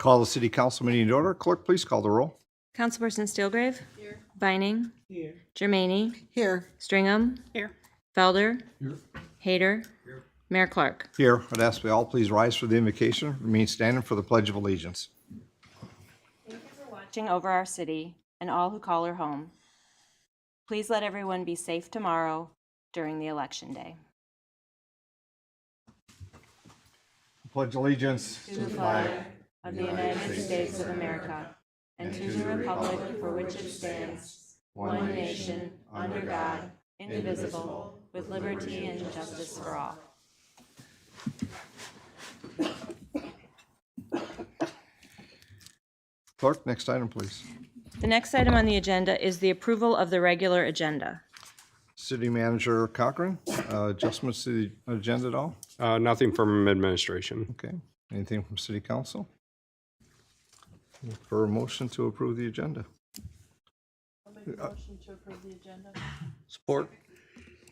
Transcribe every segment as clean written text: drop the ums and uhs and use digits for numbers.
Call the city council meeting to order. Clerk, please call the roll. Councilperson Steelgrave. Here. Vining. Here. Germaini. Here. Stringham. Here. Felder. Here. Hayter. Here. Mayor Clark. Here, I'd ask we all please rise for the invocation. Remain standing for the Pledge of Allegiance. Thank you for watching over our city and all who call her home. Please let everyone be safe tomorrow during the election day. Pledge allegiance To the flag of the United States of America and to the republic for which it stands, one nation, under God, indivisible, with liberty and justice for all. Clerk, next item, please. The next item on the agenda is the approval of the regular agenda. City Manager Cochran, adjustments to the agenda at all? Nothing from administration. Okay. Anything from City Council? For a motion to approve the agenda. Motion to approve the agenda. Support.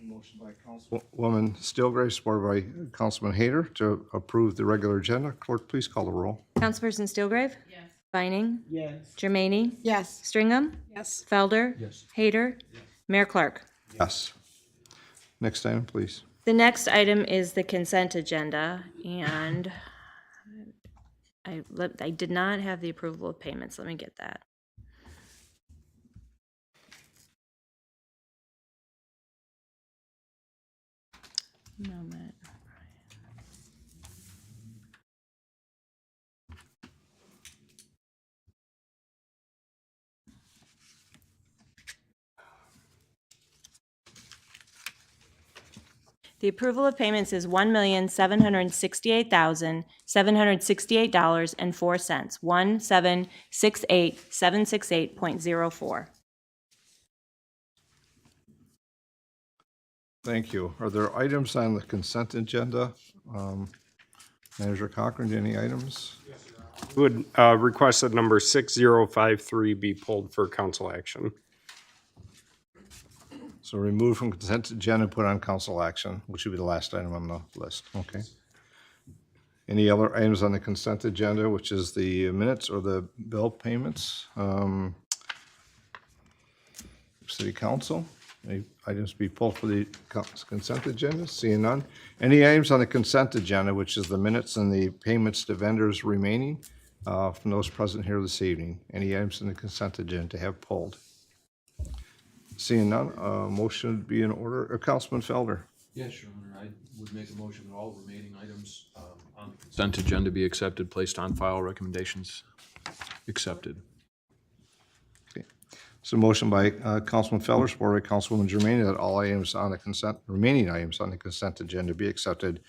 Motion by Councilwoman Steelgrave, supported by Councilman Hayter to approve the regular agenda. Clerk, please call the roll. Councilperson Steelgrave? Yes. Vining? Yes. Germaini? Yes. Stringham? Yes. Felder? Yes. Hayter? Mayor Clark. Yes. Next item, please. The next item is the consent agenda, and I did not have the approval of payments. Let me get that. Moment. The approval of payments is $1,768,768.04. 1768768.04. Thank you. Are there items on the consent agenda? Manager Cochran, any items? Would request that number 6053 be pulled for council action. So remove from consent agenda, put on council action, which would be the last item on the list. Okay. Any other items on the consent agenda, which is the minutes or the bill payments? City Council, any items to be pulled for the consent agenda? Seeing none. Any items on the consent agenda, which is the minutes and the payments to vendors remaining from those present here this evening? Any items in the consent agenda to have pulled? Seeing none, motion would be in order. Councilman Felder. Yes, Your Honor, I would make a motion that all remaining items on the consent agenda be accepted, placed on file, recommendations accepted. Okay. So motion by Councilman Felder, supported by Councilwoman Germaini, that all items on the consent, remaining items on the consent agenda be accepted,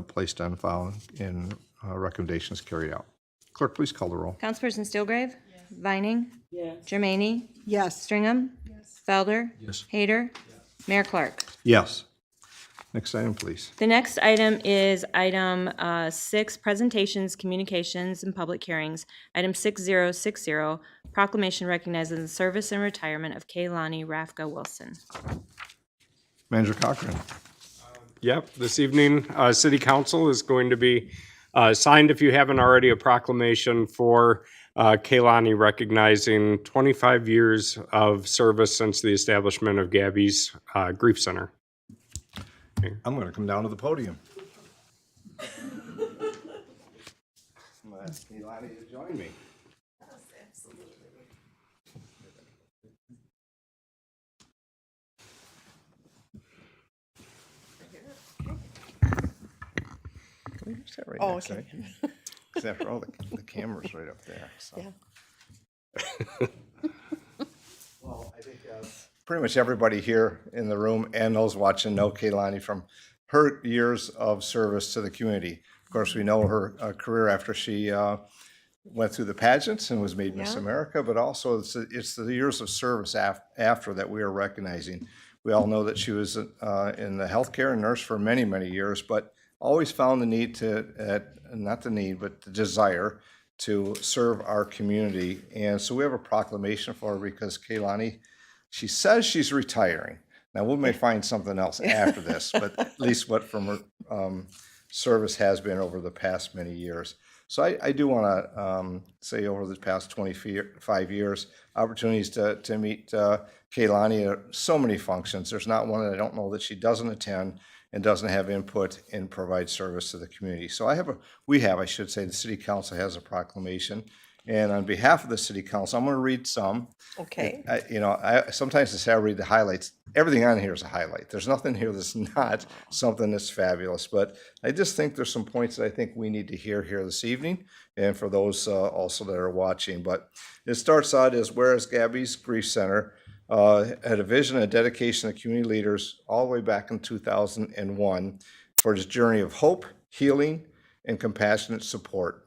placed on file, and recommendations carried out. Clerk, please call the roll. Councilperson Steelgrave? Yes. Vining? Yes. Germaini? Yes. Stringham? Yes. Felder? Yes. Hayter? Yes. Mayor Clark. Yes. Next item, please. The next item is item 6, presentations, communications, and public hearings. Item 6060, proclamation recognizing the service and retirement of Kani Rafka Wilson. Manager Cochran. Yep, this evening, City Council is going to be signed, if you haven't already, a proclamation for Kani recognizing 25 years of service since the establishment of Gabby's Grief Center. I'm going to come down to the podium. I'm going to ask Kani to join me. Can we sit right next to it? Because after all, the camera's right up there. So. Yeah. Well, I think pretty much everybody here in the room and those watching know Kani from her years of service to the community. Of course, we know her career after she went through the pageants and was made Miss America, but also it's the years of service after that we are recognizing. We all know that she was in the healthcare and nurse for many, many years, but always found the need to, not the need, but the desire to serve our community. And so we have a proclamation for her because Kani, she says she's retiring. Now, we may find something else after this, but at least what from her service has been over the past many years. So I do want to say over the past 25 years, opportunities to meet Kaylani at so many functions. There's not one that I don't know that she doesn't attend and doesn't have input and provide service to the community. So I should say, the City Council has a proclamation. And on behalf of the City Council, I'm going to read some. Okay. I sometimes I say I read the highlights. Everything on here is a highlight. There's nothing here that's not something that's fabulous. But I just think there's some points that I think we need to hear here this evening, and for those also that are watching. But it starts out as, whereas Gabby's Grief Center had a vision and dedication to community leaders all the way back in 2001 for its journey of hope, healing, and compassionate support.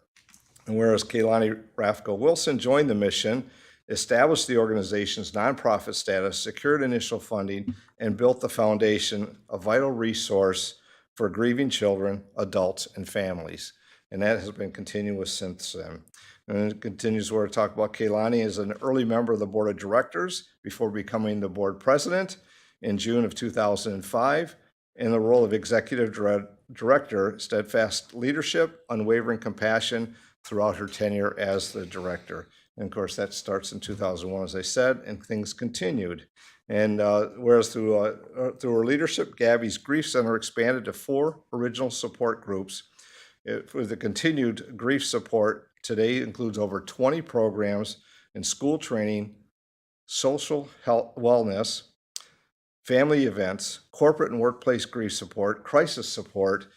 And whereas Kaylani Rafko Wilson joined the mission, established the organization's nonprofit status, secured initial funding, and built the foundation, a vital resource for grieving children, adults, and families. And that has been continuous since then. And it continues where to talk about Kaylani as an early member of the board of directors before becoming the board president in June of 2005. In the role of executive director, steadfast leadership, unwavering compassion throughout her tenure as the director. And of course, that starts in 2001, as I said, and things continued. And whereas through her leadership, Gabby's Grief Center expanded to 4 original support groups. With the continued grief support, today includes over 20 programs in school training, social health, wellness, family events, corporate and workplace grief support, crisis support,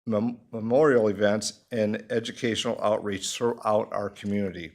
memorial events, and educational outreach throughout our community.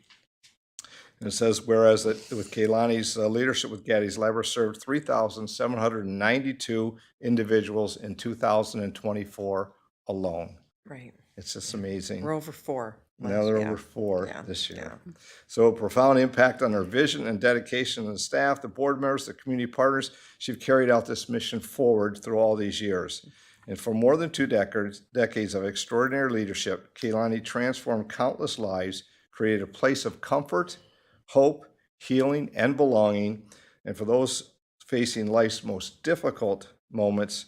And it says, whereas with Kaylani's leadership with Gaddy's Library served 3,792 individuals in 2024 alone. Right. It's just amazing. We're over 4. Now they're Yeah. over 4 Yeah. this year. Yeah. So a profound impact on her vision and dedication of the staff, the board members, the community partners. She's carried out this mission forward through all these years. And for more than 2 decades of extraordinary leadership, Kaylani transformed countless lives, created a place of comfort, hope, healing, and belonging. And for those facing life's most difficult moments,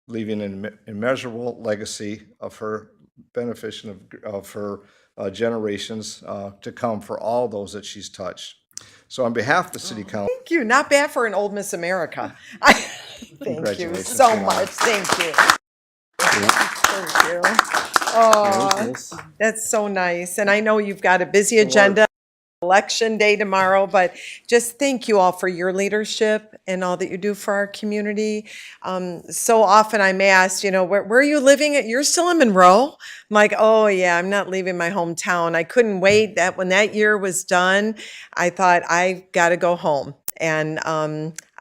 leaving an immeasurable legacy of her beneficence of her generations to come for all those that she's touched. So on behalf of the City Council, Thank you. Not bad for an old Miss America. Thank you Congratulations, so Kaylani. much. Thank you. Thank you. Oh, that's so nice. And I know you've got a busy agenda. Election day tomorrow, but just thank you all for your leadership and all that you do for our community. So often I'm asked, where are you living at? You're still in Monroe? I'm like, oh yeah, I'm not leaving my hometown. I couldn't wait that when that year was done, I thought I got to go home. And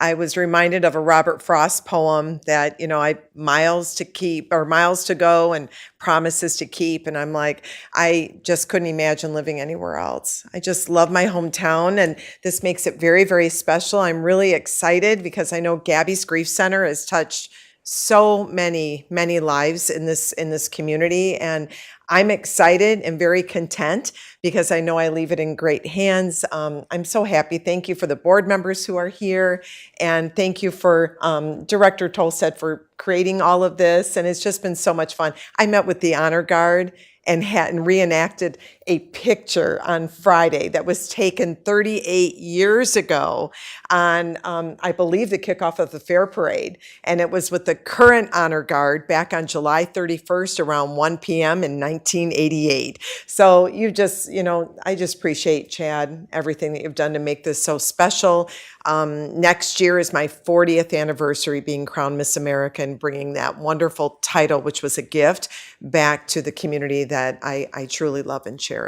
I was reminded of a Robert Frost poem that, I miles to keep or miles to go and promises to keep. And I'm like, I just couldn't imagine living anywhere else. I just love my hometown, and this makes it very, very special. I'm really excited because I know Gabby's Grief Center has touched so many, many lives in this community. And I'm excited and very content because I know I leave it in great hands. I'm so happy. Thank you for the board members who are here. And thank you for Director Tolstead for creating all of this. And it's just been so much fun. I met with the Honor Guard and reenacted a picture on Friday that was taken 38 years ago on, I believe, the kickoff of the Fair Parade. And it was with the current Honor Guard back on July 31st around 1 p.m. in 1988. So I just appreciate, Chad, everything that you've done to make this so special. Next year is my 40th anniversary being crowned Miss America and bringing that wonderful title, which was a gift, back to the community that I truly love and cherish.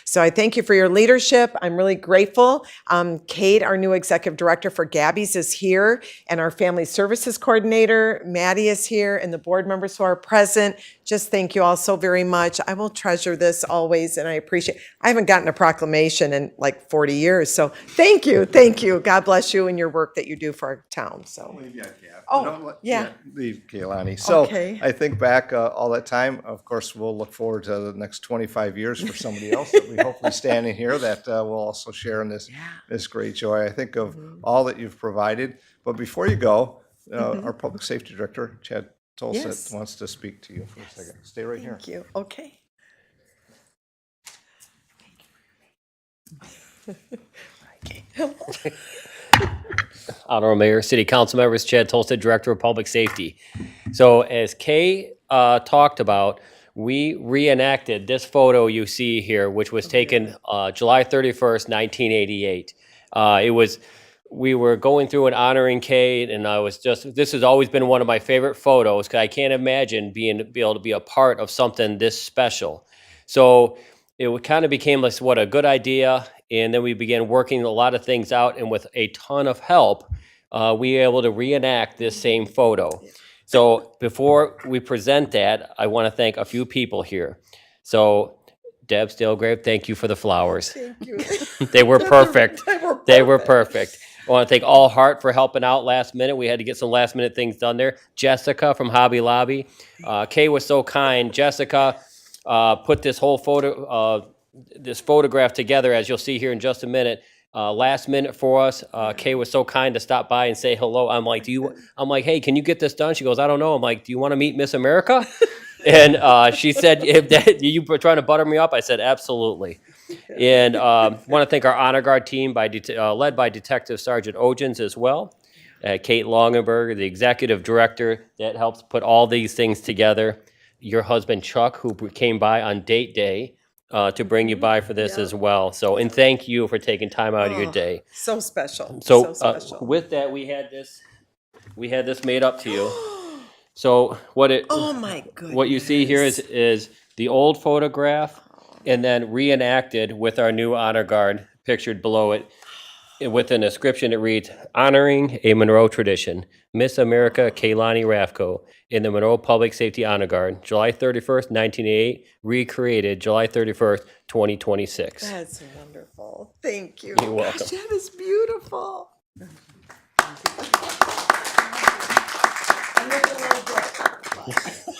So I thank you for your leadership. I'm really grateful. Kate, our new executive director for Gabby's, is here, and our family services coordinator, Maddie, is here, and the board members who are present. Just thank you all so very much. I will treasure this always, and I appreciate it. I haven't gotten a proclamation in like 40 years, so thank you. Thank you. God bless you and your work that you do for our town. So. Yeah. Leave Kaylani. So Okay. I think back all that time, of course, we'll look forward to the next 25 years for somebody else that we hopefully standing here that will also share in this great joy. I think of all that you've provided. But before you go, our Public Safety Director, Chad Tolstead, Yes. wants to speak to you for a second. Stay right here. Thank you. Okay. Honorable Mayor, City Council members, Chad Tolstead, Director of Public Safety. So as Kay talked about, we reenacted this photo you see here, which was taken July 31st, 1988. We were going through and honoring Kay, and this has always been one of my favorite photos, because I can't imagine being able to be a part of something this special. So it kind of became like, what a good idea, and then we began working a lot of things out, and with a ton of help, we were able to reenact this same photo. So before we present that, I want to thank a few people here. So Deb Stilgrave, thank you for the flowers. Thank you. They were perfect. They were perfect. I want to thank All Heart for helping out last minute. We had to get some last minute things done there. Jessica from Hobby Lobby. Kay was so kind. Jessica put this whole this photograph together, as you'll see here in just a minute. Last minute for us. Kay was so kind to stop by and say hello. I'm like, hey, can you get this done? She goes, I don't know. I'm like, do you want to meet Miss America? And she said, you were trying to butter me up? I said, absolutely. And want to thank our Honor Guard team led by Detective Sergeant Ogens as well. Kate Longenberg, the executive director that helps put all these things together. Your husband, Chuck, who came by on date day to bring you by for this as well. So, and thank you for taking time out of your day. So special. So, special. with that, we had this made up to you. So Oh my goodness. what you see here is the old photograph, and then reenacted with our new honor guard pictured below it. With an inscription, it reads, honoring a Monroe tradition, Miss America Kaylani Rafco in the Monroe Public Safety Honor Guard, July 31st, 1988, recreated July 31st, 2026. That's wonderful. Thank you. You're welcome. Gosh, that is beautiful.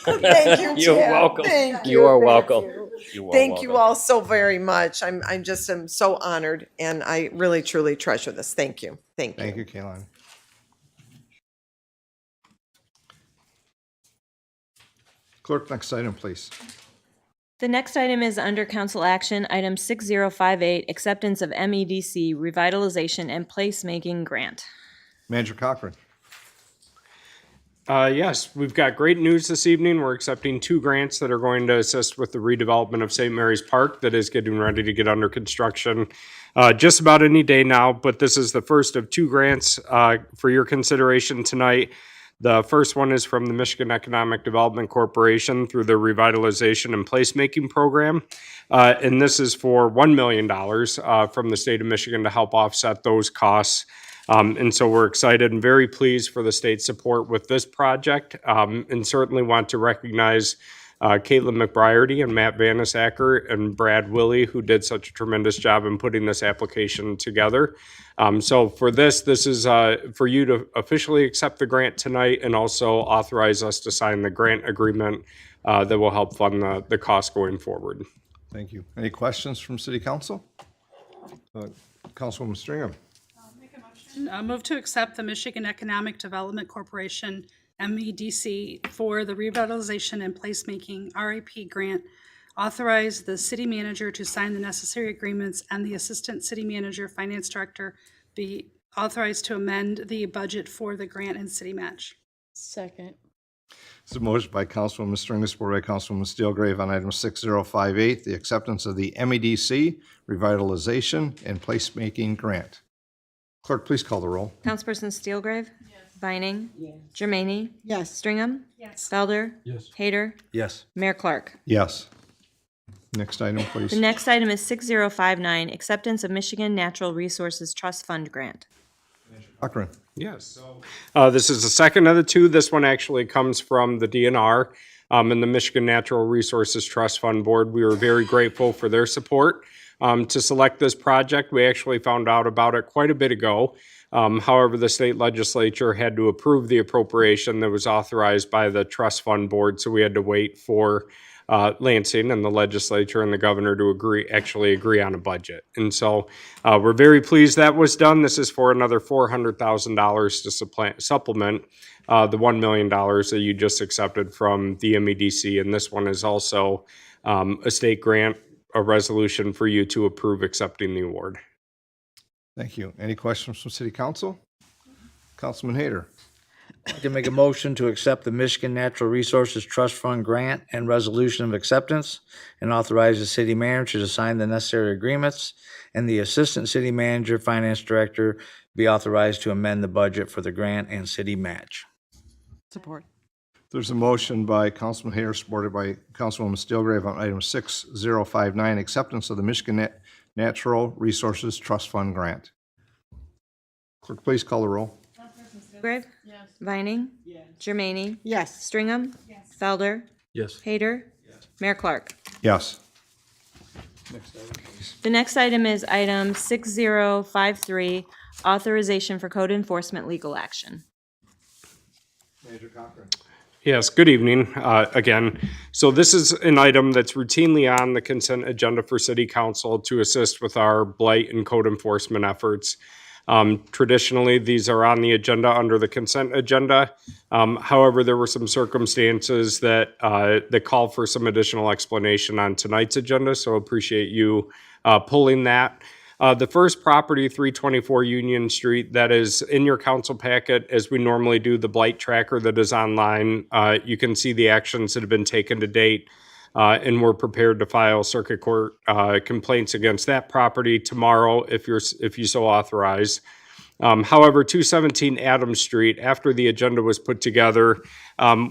Thank you, You're Chad. welcome. Thank you. You are Thank welcome. you. You are Thank you welcome. all so very much. I'm so honored, and I really truly treasure this. Thank you. Thank you. Thank you, Kaylani. Clerk, next item, please. The next item is under council action, item 6058, acceptance of MEDC revitalization and placemaking grant. Manager Cochran. Yes, we've got great news this evening. We're accepting 2 grants that are going to assist with the redevelopment of St. Mary's Park that is getting ready to get under construction just about any day now. But this is the first of 2 grants for your consideration tonight. The first one is from the Michigan Economic Development Corporation through the Revitalization and Placemaking Program. And this is for $1 million from the state of Michigan to help offset those costs. And so we're excited and very pleased for the state's support with this project, and certainly want to recognize Caitlin McBriarty and Matt Vanasacker and Brad Willie, who did such a tremendous job in putting this application together. So for this is for you to officially accept the grant tonight and also authorize us to sign the grant agreement that will help fund the cost going forward. Thank you. Any questions from City Council? Councilwoman Stringham. Move to accept the Michigan Economic Development Corporation, MEDC, for the Revitalization and Placemaking RAP grant. Authorize the city manager to sign the necessary agreements and the assistant city manager, finance director be authorized to amend the budget for the grant and city match. Second. This is a motion by Councilwoman Stringham, supported by Councilwoman Steelgrave on item 6058, the acceptance of the MEDC revitalization and placemaking grant. Clerk, please call the roll. Councilperson Steelgrave? Yes. Vining? Yes. Germaini? Yes. Stringham? Yes. Felder? Yes. Hayter? Yes. Mayor Clark? Yes. Next item, please. The next item is 6059, acceptance of Michigan Natural Resources Trust Fund grant. Cochran. Yes. This is the second of the 2. This one actually comes from the DNR and the Michigan Natural Resources Trust Fund Board. We were very grateful for their support to select this project. We actually found out about it quite a bit ago. However, the state legislature had to approve the appropriation that was authorized by the trust fund board, so we had to wait for Lansing and the legislature and the governor to actually agree on a budget. And so we're very pleased that was done. This is for another $400,000 to supplement the $1 million that you just accepted from the MEDC. And this one is also a state grant a resolution for you to approve accepting the award. Thank you. Any questions from City Council? Councilman Hayter. I can make a motion to accept the Michigan Natural Resources Trust Fund grant and resolution of acceptance and authorize the city manager to sign the necessary agreements and the assistant city manager, finance director be authorized to amend the budget for the grant and city match. Support. There's a motion by Councilman Hayter, supported by Councilwoman Steelgrave on item 6059, acceptance of the Michigan Natural Resources Trust Fund grant. Clerk, please call the roll. Grave? Yes. Vining? Yes. Jermaine? Yes. Stringham? Yes. Felder? Yes. Hayter? Yes. Mayor Clark? Yes. The next item is item 6053, authorization for code enforcement legal action. Manager Cochran. Yes, good evening again. So this is an item that's routinely on the consent agenda for City Council to assist with our blight and code enforcement efforts. Traditionally, these are on the agenda under the consent agenda. However, there were some circumstances that call for some additional explanation on tonight's agenda, so appreciate you pulling that. The first property, 324 Union Street, that is in your council packet, as we normally do, the blight tracker that is online. You can see the actions that have been taken to date, and we're prepared to file circuit court complaints against that property tomorrow if you so authorize. However, 217 Adams Street, after the agenda was put together,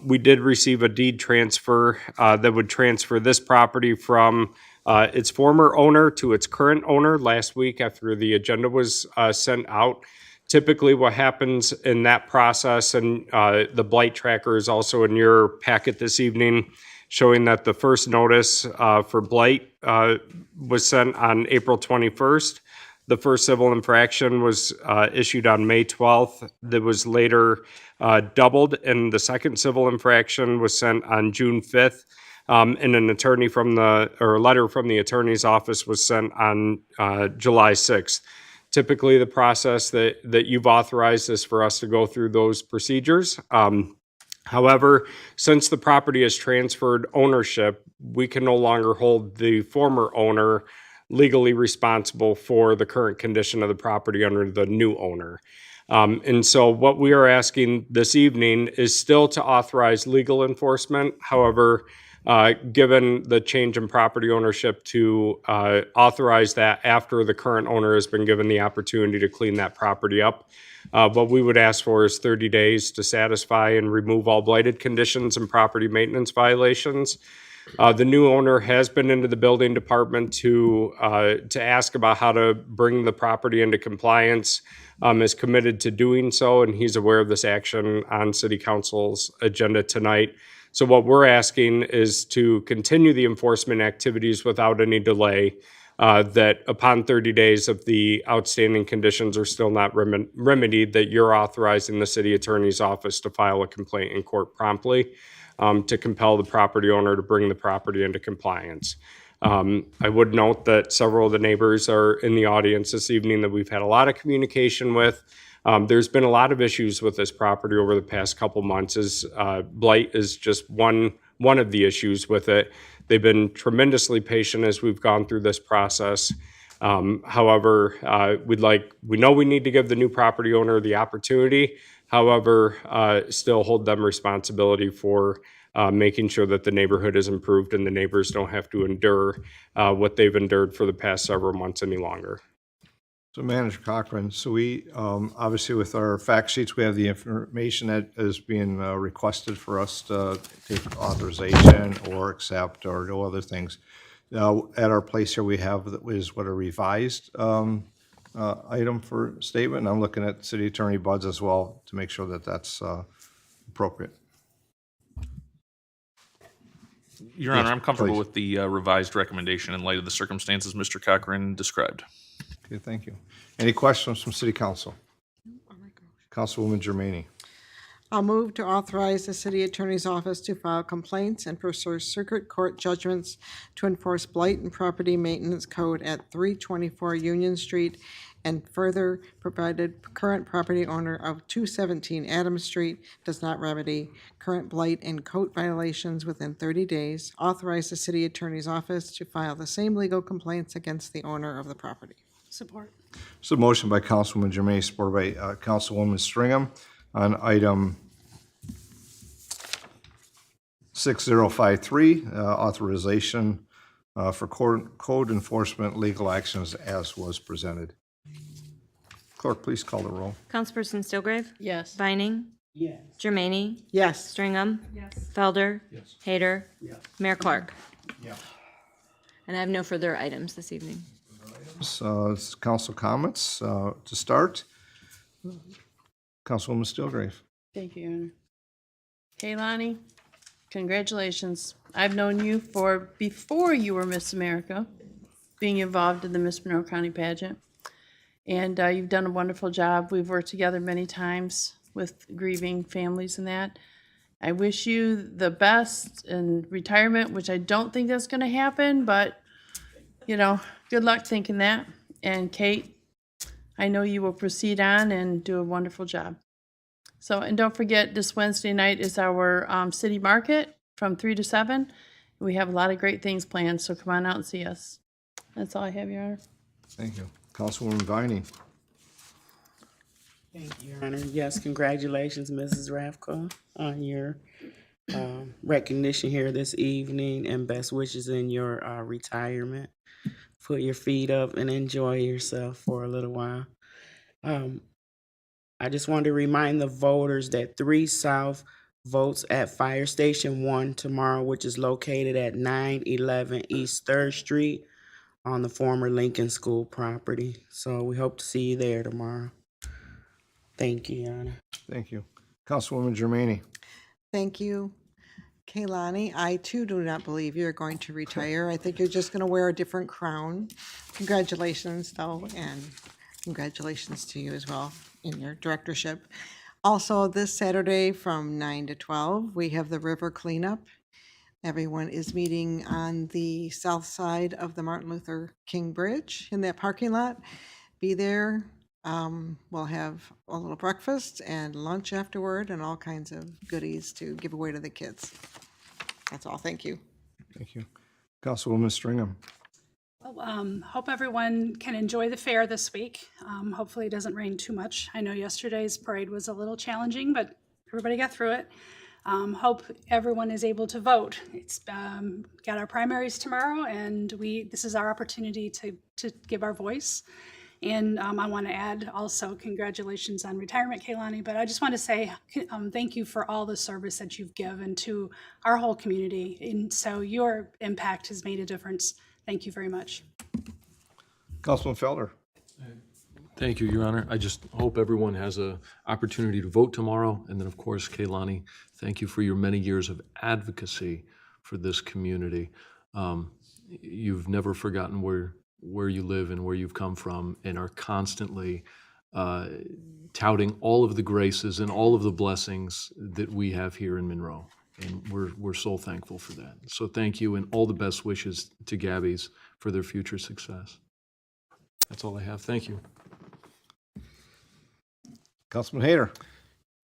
we did receive a deed transfer that would transfer this property from its former owner to its current owner last week after the agenda was sent out. Typically, what happens in that process, and the blight tracker is also in your packet this evening, showing that the first notice for blight was sent on April 21st. The first civil infraction was issued on May 12th. That was later doubled, and the second civil infraction was sent on June 5th. And a letter from the attorney's office was sent on July 6th. Typically, the process that you've authorized is for us to go through those procedures. However, since the property has transferred ownership, we can no longer hold the former owner legally responsible for the current condition of the property under the new owner. And so what we are asking this evening is still to authorize legal enforcement. However, given the change in property ownership, to authorize that after the current owner has been given the opportunity to clean that property up. What we would ask for is 30 days to satisfy and remove all blighted conditions and property maintenance violations. The new owner has been into the building department to ask about how to bring the property into compliance, is committed to doing so, and he's aware of this action on City Council's agenda tonight. So what we're asking is to continue the enforcement activities without any delay, that upon 30 days of the outstanding conditions are still not remedied, that you're authorizing the city attorney's office to file a complaint in court promptly, to compel the property owner to bring the property into compliance. I would note that several of the neighbors are in the audience this evening that we've had a lot of communication with. There's been a lot of issues with this property over the past couple months. Blight is just one of the issues with it. They've been tremendously patient as we've gone through this process. However, we know we need to give the new property owner the opportunity. However, still hold them responsibility for making sure that the neighborhood is improved and the neighbors don't have to endure what they've endured for the past several months any longer. So Manager Cochran, so we, obviously with our fact sheets, we have the information that is being requested for us to take authorization or accept or do other things. Now, at our place here, we have a revised item for statement. And I'm looking at City Attorney Buds as well to make sure that that's appropriate. Your Honor, I'm comfortable please. with the revised recommendation in light of the circumstances Mr. Cochran described. Okay, thank you. Any questions from City Council? Councilwoman Germaine. I'll move to authorize the city attorney's office to file complaints and pursue circuit court judgments to enforce blight and property maintenance code at 324 Union Street, and further provided current property owner of 217 Adams Street does not remedy current blight and code violations within 30 days. Authorize the city attorney's office to file the same legal complaints against the owner of the property. Support. So a motion by Councilwoman Germain, supported by Councilwoman Stringham on item 6053, authorization for code enforcement legal actions as was presented. Clerk, please call the roll. Councilperson Stillgrave? Yes. Vining? Yes. Germaini? Yes. Stringham? Yes. Felder? Yes. Hader? Mayor Clark? Yeah. And I have no further items this evening. Council comments to start. Councilwoman Stillgrave. Thank you, Your Honor. Kaylani, congratulations. I've known you for before you were Miss America, being involved in the Miss Monroe County pageant. And you've done a wonderful job. We've worked together many times with grieving families and that. I wish you the best in retirement, which I don't think that's going to happen, but, you know, good luck thinking that. And Kate, I know you will proceed on and do a wonderful job. So, and don't forget, this Wednesday night is our city market from 3 to 7. We have a lot of great things planned, so come on out and see us. That's all I have, Your Honor. Thank you. Councilwoman Vining. Thank you, Your Honor. Yes, congratulations, Mrs. Rafko, on your recognition here this evening, and best wishes in your retirement. Put your feet up and enjoy yourself for a little while. I just wanted to remind the voters that 3 South votes at Fire Station 1 tomorrow, which is located at 911 East 3rd Street on the former Lincoln School property. So we hope to see you there tomorrow. Thank you, Your Honor. Thank you. Councilwoman Germaini. Thank you, Kaylani. I too do not believe you're going to retire. I think you're just going to wear a different crown. Congratulations, though, and congratulations to you as well in your directorship. Also, this Saturday from 9 to 12, we have the river cleanup. Everyone is meeting on the south side of the Martin Luther King Bridge in that parking lot. Be there. We'll have a little breakfast and lunch afterward and all kinds of goodies to give away to the kids. That's all. Thank you. Thank you. Councilwoman Stringham. Well, hope everyone can enjoy the fair this week. Hopefully it doesn't rain too much. I know yesterday's parade was a little challenging, but everybody got through it. Hope everyone is able to vote. It's got our primaries tomorrow, and this is our opportunity to give our voice. And I want to add also congratulations on retirement, Kaylani, but I just want to say thank you for all the service that you've given to our whole community. And so your impact has made a difference. Thank you very much. Councilman Felder. Thank you, Your Honor. I just hope everyone has an opportunity to vote tomorrow. And then, of course, Kaylani, thank you for your many years of advocacy for this community. You've never forgotten where you live and where you've come from, and are constantly touting all of the graces and all of the blessings that we have here in Monroe. And we're so thankful for that. So thank you, and all the best wishes to Gabby's for their future success. That's all I have. Thank you. Councilman Hader.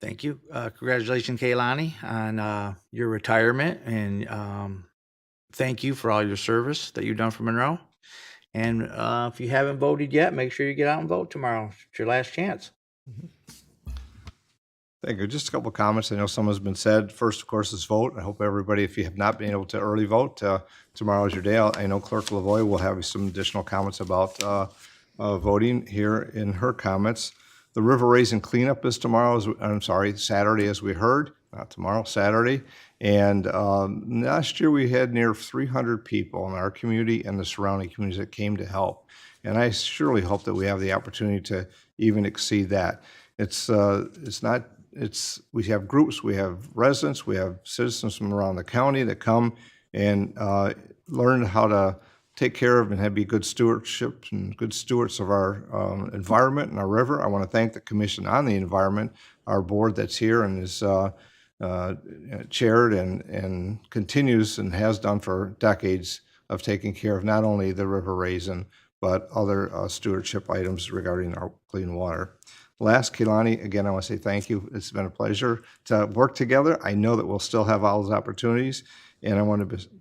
Thank you. Congratulations, Kaylani, on your retirement, and thank you for all your service that you've done for Monroe. And if you haven't voted yet, make sure you get out and vote tomorrow. It's your last chance. Thank you. Just a couple of comments. I know some has been said. First, of course, is vote. I hope everybody, if you have not been able to early vote, tomorrow is your day. I know Clerk Lavoie will have some additional comments about voting here in her comments. The river raising cleanup is Saturday, as we heard. Not tomorrow, Saturday. And last year we had near 300 people in our community and the surrounding communities that came to help. And I surely hope that we have the opportunity to even exceed that. We have groups, we have residents, we have citizens from around the county that come and learn how to take care of and be good stewardship and good stewards of our environment and our river. I want to thank the Commission on the Environment our board that's here and is chaired and continues and has done for decades of taking care of not only the river raisin, but other stewardship items regarding our clean water. Last, Kehlani, again, I want to say thank you. It's been a pleasure to work together. I know that we'll still have all those opportunities, and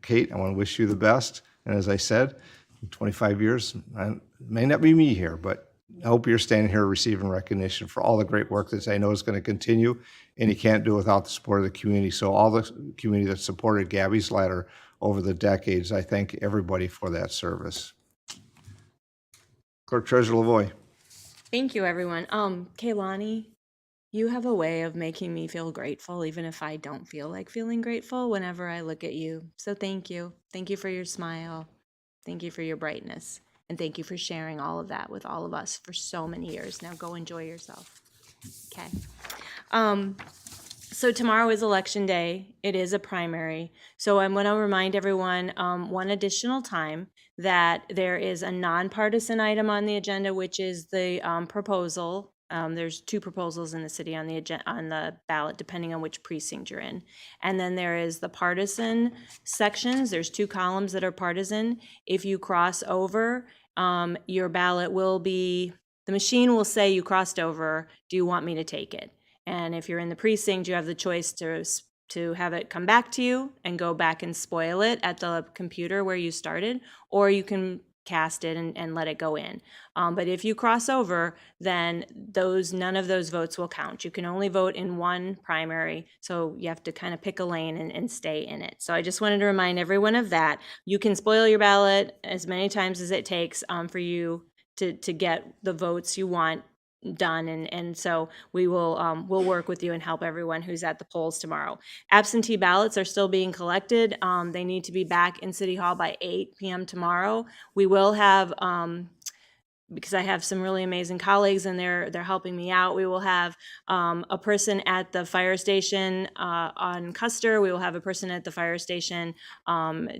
Kate, I want to wish you the best. And as I said, in 25 years, it may not be me here, but I hope you're standing here receiving recognition for all the great work that I know is going to continue, and you can't do it without the support of the community. So all the community that supported Gabby's ladder over the decades, I thank everybody for that service. Clerk Treasurer Lavoy. Thank you, everyone. Kehlani, you have a way of making me feel grateful, even if I don't feel like feeling grateful whenever I look at you. So thank you. Thank you for your smile. Thank you for your brightness. And thank you for sharing all of that with all of us for so many years. Now go enjoy yourself. Okay. So tomorrow is election day. It is a primary. So I'm going to remind everyone one additional time that there is a nonpartisan item on the agenda, which is the proposal. There's two proposals in the city on the ballot, depending on which precinct you're in. And then there is the partisan sections. There's two columns that are partisan. If you cross over, your ballot will be, the machine will say you crossed over. Do you want me to take it? And if you're in the precinct, you have the choice to have it come back to you and go back and spoil it at the computer where you started, or you can cast it and let it go in. But if you cross over, then none of those votes will count. You can only vote in one primary, so you have to kind of pick a lane and stay in it. So I just wanted to remind everyone of that. You can spoil your ballot as many times as it takes for you to get the votes you want done, and so we will we'll work with you and help everyone who's at the polls tomorrow. Absentee ballots are still being collected. They need to be back in City Hall by 8 p.m. tomorrow. We will have because I have some really amazing colleagues and they're helping me out. We will have a person at the fire station on Custer. We will have a person at the fire station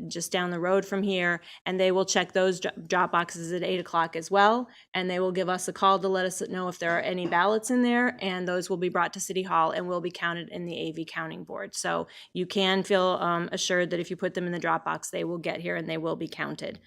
just down the road from here, and they will check those drop boxes at 8 o'clock as well, and they will give us a call to let us know if there are any ballots in there, and those will be brought to City Hall and will be counted in the AV counting board. So you can feel assured that if you put them in the drop box, they will get here and they will be counted.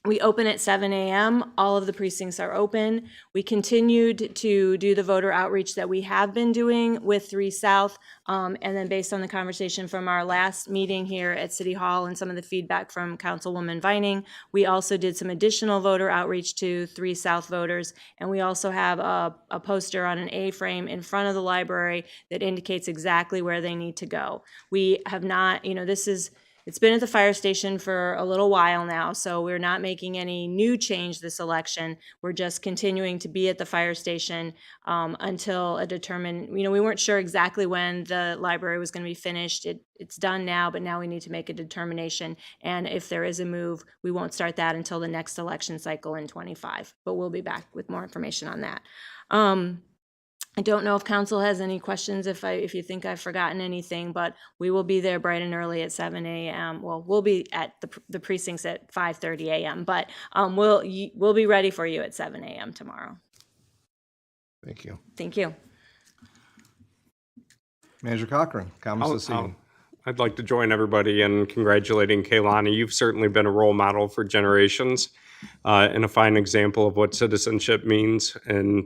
We open at 7 a.m. All of the precincts are open. We continued to do the voter outreach that we have been doing with 3 South. And then based on the conversation from our last meeting here at City Hall and some of the feedback from Councilwoman Vining, we also did some additional voter outreach to 3 South voters. And we also have a poster on an A-frame in front of the library that indicates exactly where they need to go. We have not, it's been at the fire station for a little while now, so we're not making any new change this election. We're just continuing to be at the fire station until we weren't sure exactly when the library was going to be finished. It's done now, but now we need to make a determination. And if there is a move, we won't start that until the next election cycle in 25. But we'll be back with more information on that. I don't know if council has any questions, if you think I've forgotten anything, but we will be there bright and early at 7 a.m. Well, we'll be at the precincts at 5:30 a.m., but we'll be ready for you at 7 a.m. tomorrow. Thank you. Thank you. Manager Cochran, comments this evening. I'd like to join everybody in congratulating Kehlani. You've certainly been a role model for generations and a fine example of what citizenship means and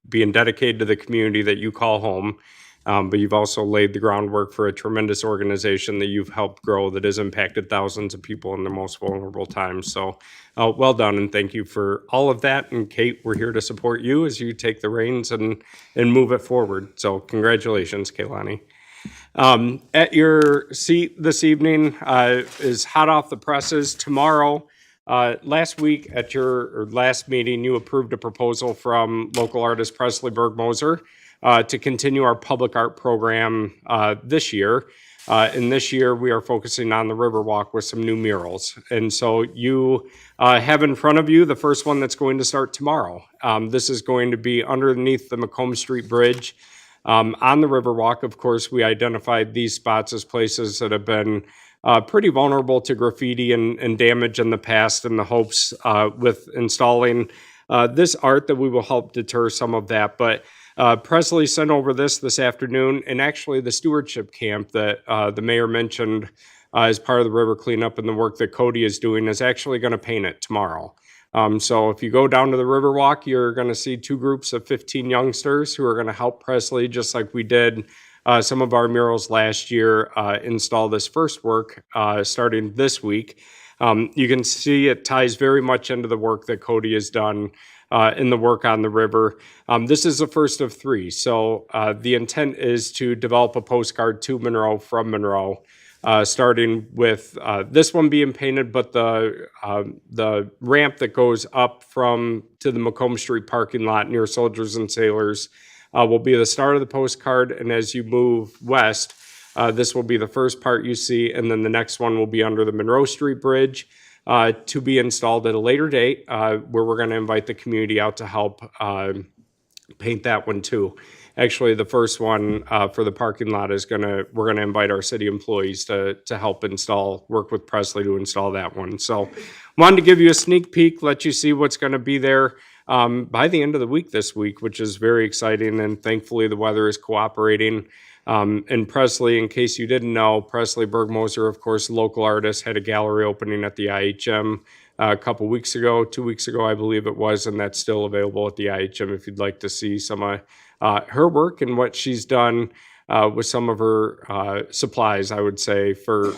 being dedicated to the community that you call home. But you've also laid the groundwork for a tremendous organization that you've helped grow that has impacted thousands of people in the most vulnerable times. So well done, and thank you for all of that. And Kate, we're here to support you as you take the reins and move it forward. So congratulations, Kehlani. At your seat this evening is hot off the presses. Tomorrow, last week at your last meeting, you approved a proposal from local artist Presley Berg-Moser to continue our public art program this year. And this year we are focusing on the Riverwalk with some new murals. And so you have in front of you the first one that's going to start tomorrow. This is going to be underneath the Macomb Street Bridge. On the Riverwalk, of course, we identified these spots as places that have been pretty vulnerable to graffiti and damage in the past, in the hopes with installing this art that we will help deter some of that. But Presley sent over this afternoon, and actually the stewardship camp that the mayor mentioned as part of the river cleanup and the work that Cody is doing is actually going to paint it tomorrow. So if you go down to the Riverwalk, you're going to see 2 groups of 15 youngsters who are going to help Presley, just like we did some of our murals last year, install this first work starting this week. You can see it ties very much into the work that Cody has done in the work on the river. This is the first of 3. So the intent is to develop a postcard to Monroe from Monroe, starting with this one being painted, but the ramp that goes up from to the Macomb Street parking lot near Soldiers and Sailors will be the start of the postcard. And as you move west, this will be the first part you see, and then the next one will be under the Monroe Street Bridge to be installed at a later date, where we're going to invite the community out to help paint that one too. Actually, the first one for the parking lot is we're gonna invite our city employees to help work with Presley to install that one. So wanted to give you a sneak peek, let you see what's gonna be there by the end of the week this week, which is very exciting, and thankfully the weather is cooperating. And Presley, in case you didn't know, Presley Bergmoser, of course, local artist, had a gallery opening at the IHM a couple weeks ago, 2 weeks ago, I believe it was, and that's still available at the IHM if you'd like to see some of her work and what she's done with some of her supplies, I would say, for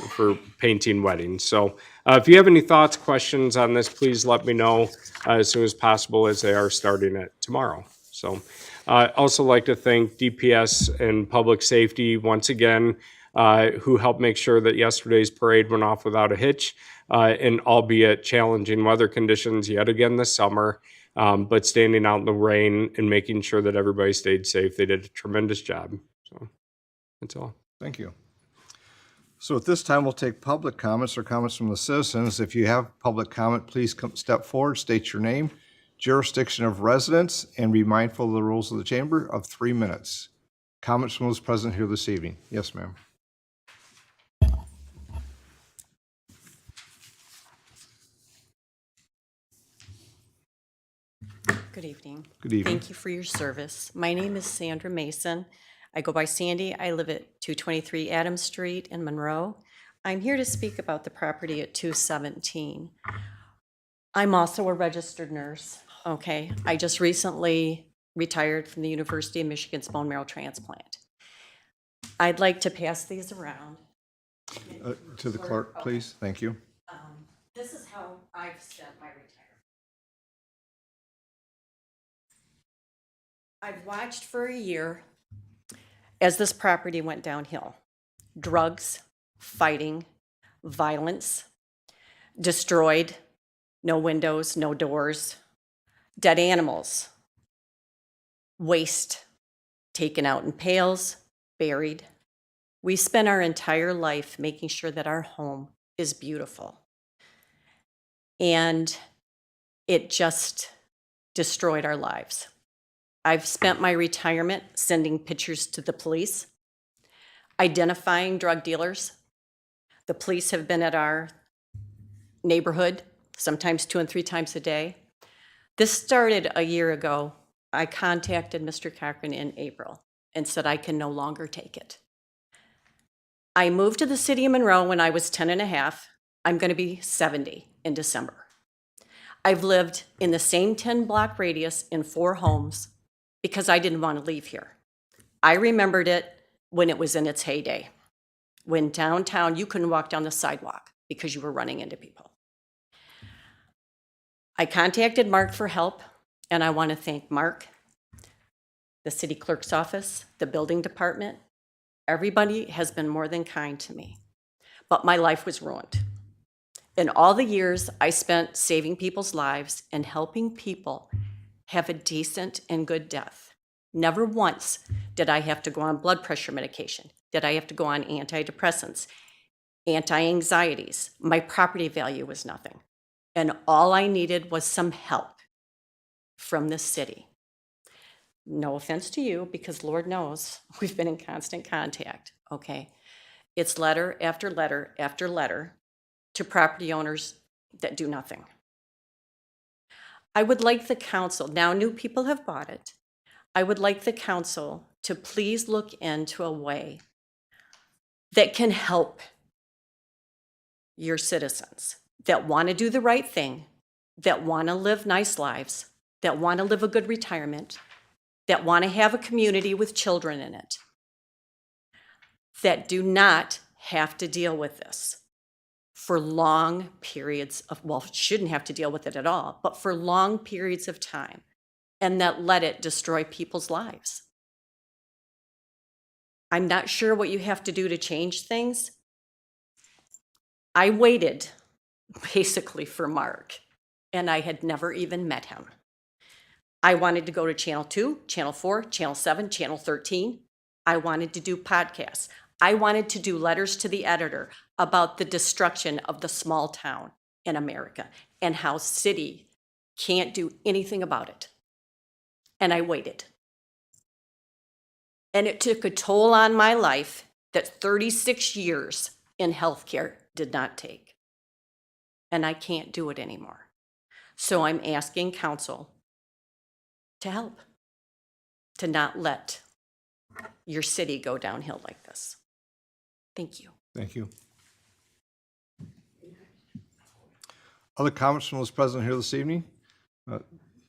painting weddings. So if you have any thoughts, questions on this, please let me know as soon as possible, as they are starting it tomorrow. So I also like to thank DPS and Public Safety once again, who helped make sure that yesterday's parade went off without a hitch, and albeit challenging weather conditions yet again this summer, but standing out in the rain and making sure that everybody stayed safe. They did a tremendous job. So that's all. Thank you. So at this time, we'll take public comments or comments from the citizens. If you have public comment, please step forward, state your name, jurisdiction of residence, and be mindful of the rules of the chamber of 3 minutes. Comments from those present here this evening. Yes, ma'am. Good evening. Good evening. Thank you for your service. My name is Sandra Mason. I go by Sandy. I live at 223 Adams Street in Monroe. I'm here to speak about the property at 217. I'm also a registered nurse, okay? I just recently retired from the University of Michigan's bone marrow transplant. I'd like to pass these around. To the clerk, please. Thank you. This is how I've spent my retirement. I've watched for a year as this property went downhill. Drugs, fighting, violence, destroyed, no windows, no doors, dead animals, waste, taken out in pails, buried. We spent our entire life making sure that our home is beautiful. And it just destroyed our lives. I've spent my retirement sending pictures to the police, identifying drug dealers. The police have been at our neighborhood sometimes 2 and 3 times a day. This started a year ago. I contacted Mr. Cochran in April and said I can no longer take it. I moved to the city of Monroe when I was 10 and a half. I'm going to be 70 in December. I've lived in the same 10-block radius in 4 homes because I didn't want to leave here. I remembered it when it was in its heyday, when downtown you couldn't walk down the sidewalk because you were running into people. I contacted Mark for help, and I want to thank Mark, the city clerk's office, the building department. Everybody has been more than kind to me, but my life was ruined. In all the years I spent saving people's lives and helping people have a decent and good death, never once did I have to go on blood pressure medication, did I have to go on antidepressants, anti-anxieties. My property value was nothing. And all I needed was some help from the city. No offense to you, because Lord knows we've been in constant contact, okay? It's letter after letter after letter to property owners that do nothing. I would like the council, now new people have bought it, I would like the council to please look into a way that can help your citizens that want to do the right thing, that want to live nice lives, that want to live a good retirement, that want to have a community with children in it, that do not have to deal with this for long periods of, well, shouldn't have to deal with it at all, but for long periods of time, and that let it destroy people's lives. I'm not sure what you have to do to change things. I waited basically for Mark, and I had never even met him. I wanted to go to Channel 2, Channel 4, Channel 7, Channel 13. I wanted to do podcasts. I wanted to do letters to the editor about the destruction of the small town in America and how city can't do anything about it. And I waited. And it took a toll on my life that 36 years in healthcare did not take. And I can't do it anymore. So I'm asking council to help, to not let your city go downhill like this. Thank you. Thank you. Other comments from those present here this evening?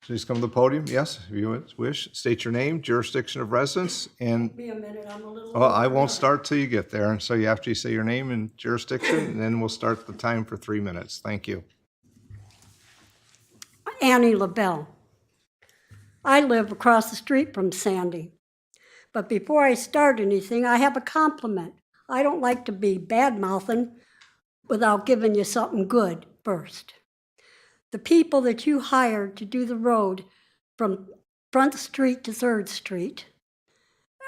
Please come to the podium. Yes, if you wish. State your name, jurisdiction of residence, and... Be a minute, I'm a little... Well, I won't start till you get there. And so after you say your name and jurisdiction, and then we'll start the time for 3 minutes. Thank you. Annie LaBelle. I live across the street from Sandy. But before I start anything, I have a compliment. I don't like to be bad-mouthing without giving you something good first. The people that you hired to do the road from Front Street to 3rd Street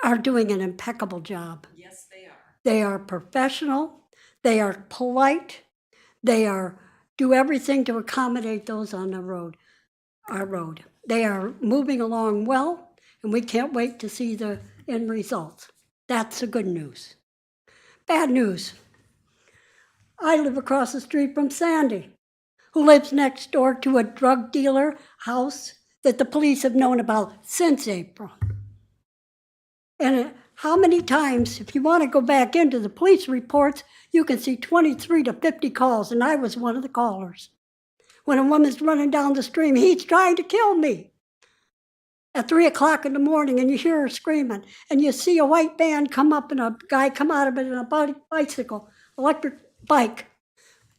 are doing an impeccable job. Yes, they are. They are professional, they are polite, they do everything to accommodate those on the road, our road. They are moving along well, and we can't wait to see the end results. That's the good news. Bad news. I live across the street from Sandy, who lives next door to a drug dealer house that the police have known about since April. And how many times, if you want to go back into the police reports, you can see 23 to 50 calls, and I was one of the callers. When a woman's running down the street, he's trying to kill me. At 3 o'clock in the morning, and you hear her screaming, and you see a white van come up and a guy come out of it in a bicycle, electric bike,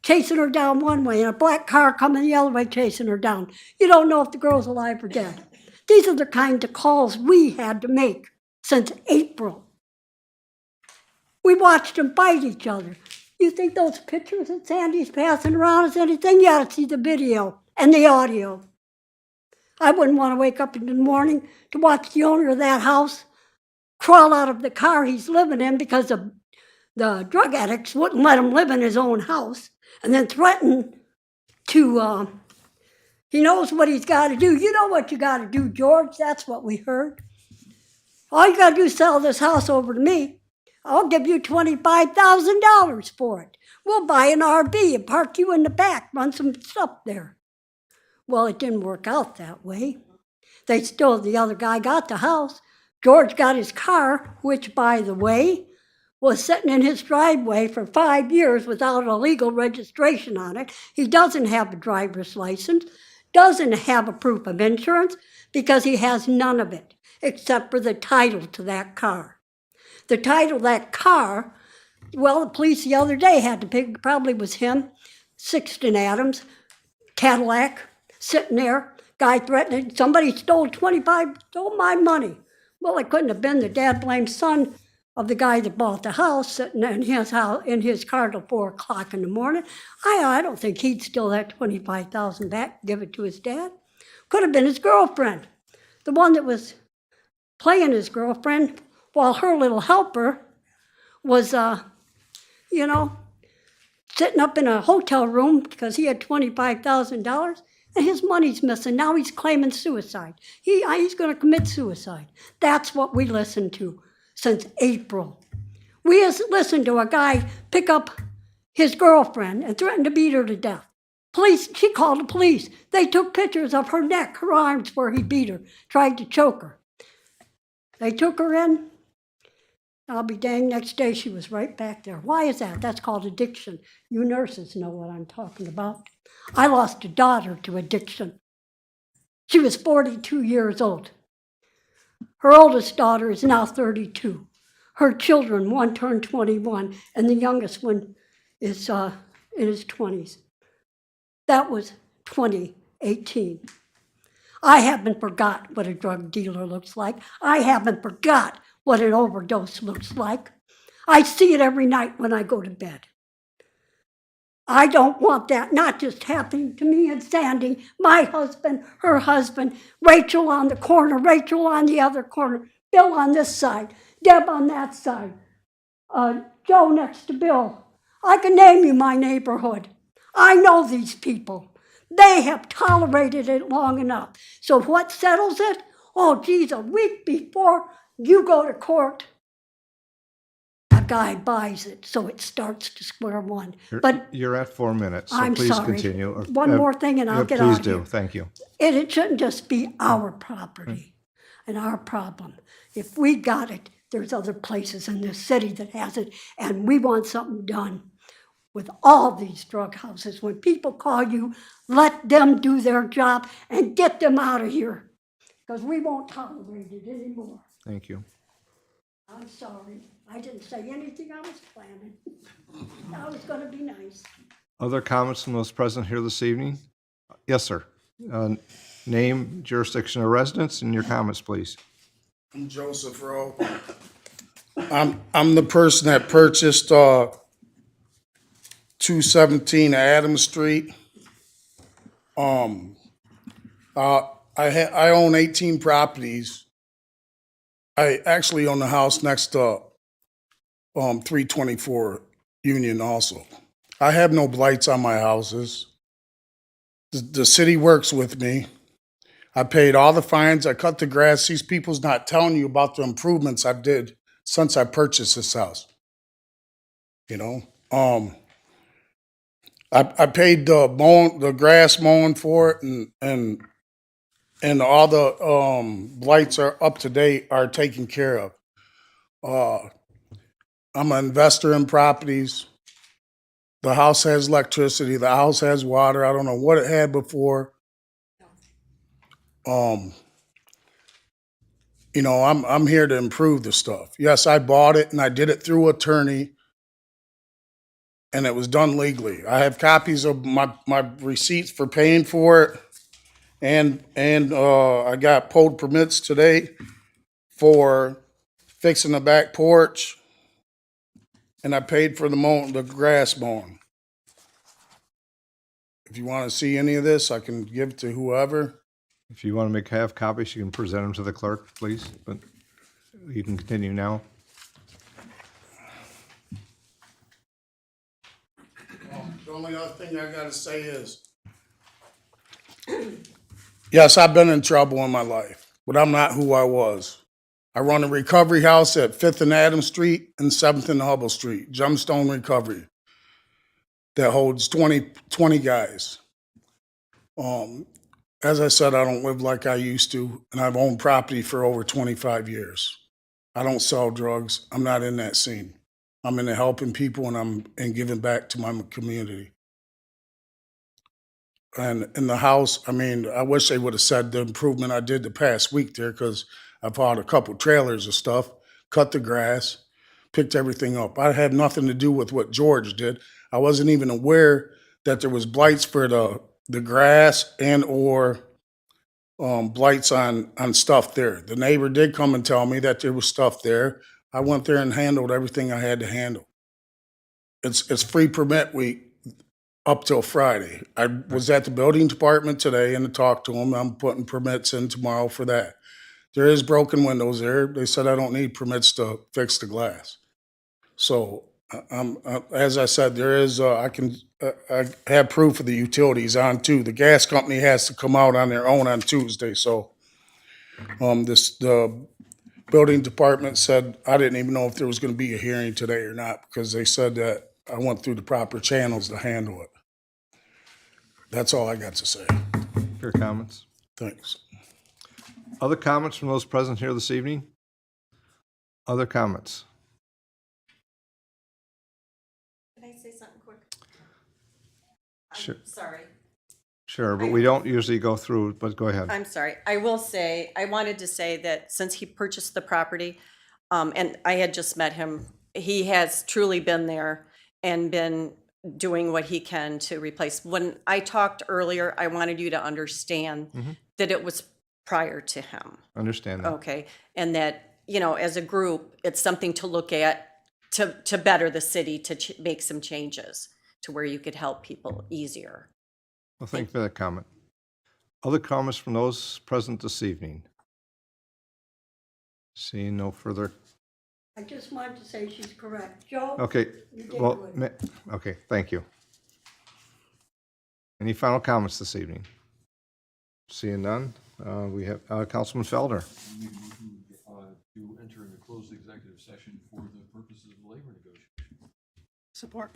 chasing her down one way, and a black car coming the other way chasing her down. You don't know if the girl's alive or dead. These are the kind of calls we had to make since April. We watched them bite each other. You think those pictures that Sandy's passing around is anything? You ought to see the video and the audio. I wouldn't want to wake up in the morning to watch the owner of that house crawl out of the car he's living in because the drug addicts wouldn't let him live in his own house, and then threaten to, he knows what he's got to do. You know what you got to do, George. That's what we heard. All you got to do is sell this house over to me. I'll give you $25,000 for it. We'll buy an RV and park you in the back, run some stuff there. Well, it didn't work out that way. The other guy got the house. George got his car, which, by the way, was sitting in his driveway for 5 years without a legal registration on it. He doesn't have a driver's license, doesn't have a proof of insurance, because he has none of it, except for the title to that car. The title of that car, well, the police the other day had to pick, probably was him, Sixton Adams, Cadillac, sitting there, guy threatening, somebody stole my money. Well, it couldn't have been the dad blamed son of the guy that bought the house sitting in his house, in his car till 4 o'clock in the morning. I don't think he'd steal that $25,000 back, give it to his dad. Could have been his girlfriend, the one that was playing his girlfriend while her little helper was, sitting up in a hotel room because he had $25,000 and his money's missing. Now he's claiming suicide. He's going to commit suicide. That's what we listened to since April. We listened to a guy pick up his girlfriend and threaten to beat her to death. She called the police. They took pictures of her neck, her arms where he beat her, tried to choke her. They took her in. I'll be danged, next day she was right back there. Why is that? That's called addiction. You nurses know what I'm talking about. I lost a daughter to addiction. She was 42 years old. Her oldest daughter is now 32. Her children, one turned 21, and the youngest one is in his 20s. That was 2018. I haven't forgot what a drug dealer looks like. I haven't forgot what an overdose looks like. I see it every night when I go to bed. I don't want that not just happening to me and Sandy, my husband, her husband, Rachel on the corner, Rachel on the other corner, Bill on this side, Deb on that side, Joe next to Bill. I can name you my neighborhood. I know these people. They have tolerated it long enough. So what settles it? Oh, geez, a week before you go to court, a guy buys it, so it starts to square one. But You're at 4 minutes, so I'm please sorry. continue. One more thing and I'll get out Please of do, here. thank you. It shouldn't just be our property and our problem. If we got it, there's other places in this city that has it, and we want something done with all these drug houses. When people call you, let them do their job and get them out of here, because we won't tolerate it anymore. Thank you. I'm sorry. I didn't say anything I was planning. I was going to be nice. Other comments from those present here this evening? Yes, sir. Name, jurisdiction of residence, and your comments, please. I'm Joseph Rowe. I'm the person that purchased 217 Adams Street. I own 18 properties. I actually own the house next to 324 Union also. I have no blights on my houses. The city works with me. I paid all the fines. I cut the grass. These people's not telling you about the improvements I did since I purchased this house. You know, I paid the grass mowing for it, and all the blights are up to date, are taken care of. I'm an investor in properties. The house has electricity. The house has water. I don't know what it had before. You know, I'm here to improve the stuff. Yes, I bought it and I did it through attorney, and it was done legally. I have copies of my receipts for paying for it, and I got pulled permits today for fixing the back porch, and I paid for the grass mowing. If you want to see any of this, I can give it to whoever. If you want to have copies, you can present them to the clerk, please, but you can continue now. The only other thing I gotta say is, yes, I've been in trouble in my life, but I'm not who I was. I run a recovery house at 5th and Adams Street and 7th and Hubble Street, Gemstone Recovery, that holds 20 guys. As I said, I don't live like I used to, and I've owned property for over 25 years. I don't sell drugs. I'm not in that scene. I'm into helping people, and I'm giving back to my community. And in the house, I mean, I wish they would have said the improvement I did the past week there, because I bought a couple trailers of stuff, cut the grass, picked everything up. I had nothing to do with what George did. I wasn't even aware that there was blights for the grass and or blights on stuff there. The neighbor did come and tell me that there was stuff there. I went there and handled everything I had to handle. It's free permit week up till Friday. I was at the building department today and talked to them. I'm putting permits in tomorrow for that. There is broken windows there. They said I don't need permits to fix the glass. So as I said, there is, I have proof of the utilities on too. The gas company has to come out on their own on Tuesday. So the building department said, I didn't even know if there was going to be a hearing today or not, because they said that I went through the proper channels to handle it. That's all I got to say. Your comments? Thanks. Other comments from those present here this evening? Other comments? Can I say something quick? Sure. Sorry. Sure, but we don't usually go through, but go ahead. I'm sorry. I will say, I wanted to say that since he purchased the property, and I had just met him, he has truly been there and been doing what he can to replace. When I talked earlier, I wanted you to understand that it was prior to him. Understand that. Okay, and that, you know, as a group, it's something to look at to better the city, to make some changes to where you could help people easier. Well, thank you for that comment. Other comments from those present this evening? Seeing no further. I just wanted to say she's correct. Joe? Okay, You did well, good. okay, thank you. Any final comments this evening? Seeing none, we have Councilman Felder. To enter into closed executive session for the purposes of labor negotiation. Support.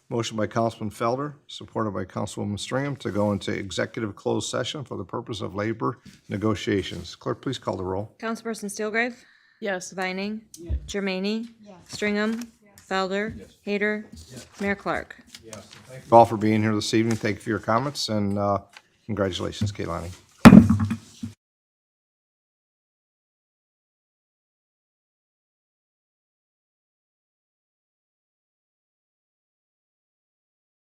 Motion by Councilman Felder, supported by Councilwoman Stringham to go into executive closed session for the purpose of labor negotiations. Clerk, please call the roll. Councilperson Steelgrave? Yes. Vining? Jermaine? Stringham? Felder? Hayter? Mayor Clark? All for being here this evening. Thank you for your comments and congratulations, Kaylani.